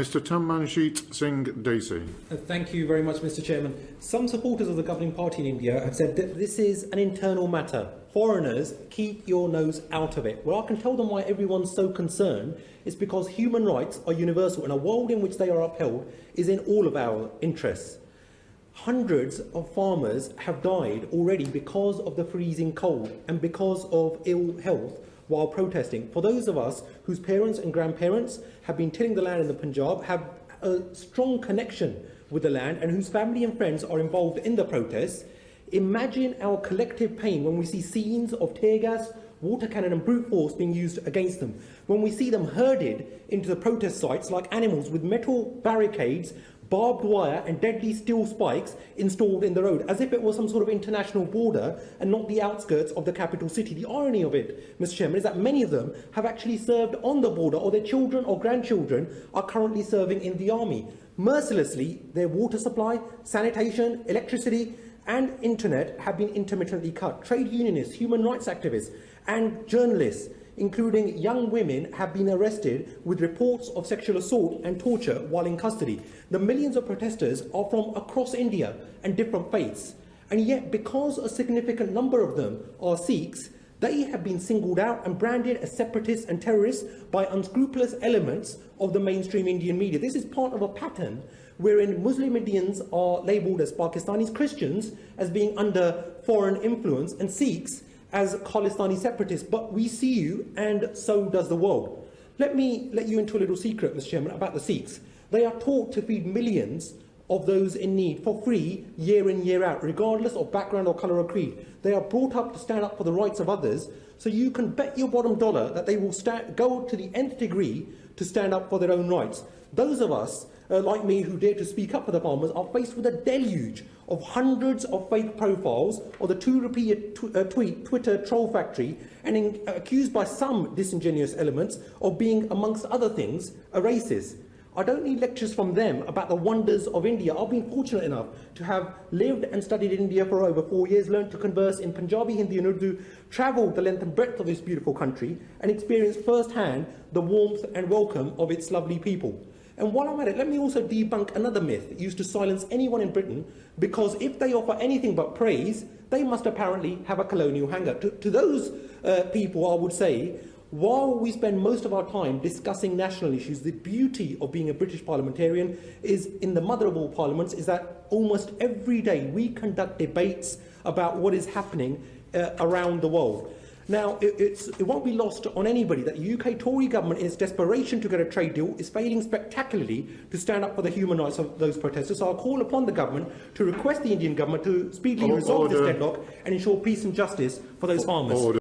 Mr Tammanjeet Singh Dhesi. Thank you very much, Mr Chairman. Some supporters of the governing party in India have said that this is an internal matter. Foreigners, keep your nose out of it. Well, I can tell them why everyone's so concerned. It's because human rights are universal, and a world in which they are upheld is in all of our interests. Hundreds of farmers have died already because of the freezing cold and because of ill health while protesting. For those of us whose parents and grandparents have been tilling the land in the Punjab, have a strong connection with the land, and whose family and friends are involved in the protests, imagine our collective pain when we see scenes of tear gas, water cannon and brute force being used against them, when we see them herded into the protest sites like animals with metal barricades, barbed wire and deadly steel spikes installed in the road, as if it was some sort of international border and not the outskirts of the capital city. The irony of it, Mr Chairman, is that many of them have actually served on the border, or their children or grandchildren are currently serving in the army. Mercilessly, their water supply, sanitation, electricity and internet have been intermittently cut. Trade unionists, human rights activists and journalists, including young women, have been arrested with reports of sexual assault and torture while in custody. The millions of protesters are from across India and different faiths, and yet because a significant number of them are Sikhs, they have been singled out and branded as separatists and terrorists by unscrupulous elements of the mainstream Indian media. This is part of a pattern wherein Muslim Indians are labelled as Pakistanis, Christians as being under foreign influence, and Sikhs as Khalistani separatists. But we see you, and so does the world. Let me let you into a little secret, Mr Chairman, about the Sikhs. They are taught to feed millions of those in need for free, year in, year out, regardless of background or colour or creed. They are brought up to stand up for the rights of others, so you can bet your bottom dollar that they will go to the nth degree to stand up for their own rights. Those of us, like me, who dare to speak up for the farmers, are faced with a deluge of hundreds of fake profiles or the 2 rupee Twitter troll factory, and accused by some disingenuous elements of being, amongst other things, a racist. I don't need lectures from them about the wonders of India. I've been fortunate enough to have lived and studied in India for over 4 years, learned to converse in Punjabi, Hindi and Urdu, travelled the length and breadth of this beautiful country, and experienced firsthand the warmth and welcome of its lovely people. And while I'm at it, let me also debunk another myth used to silence anyone in Britain, because if they offer anything but praise, they must apparently have a colonial hanger. To those people, I would say, while we spend most of our time discussing national issues, the beauty of being a British parliamentarian is, in the mother of all parliaments, is that almost every day we conduct debates about what is happening around the world. Now, it won't be lost on anybody that the UK Tory government, in its desperation to get a trade deal, is failing spectacularly to stand up for the human rights of those protesters. So I'll call upon the government to request the Indian government to speedily resolve this deadlock and ensure peace and justice for those farmers.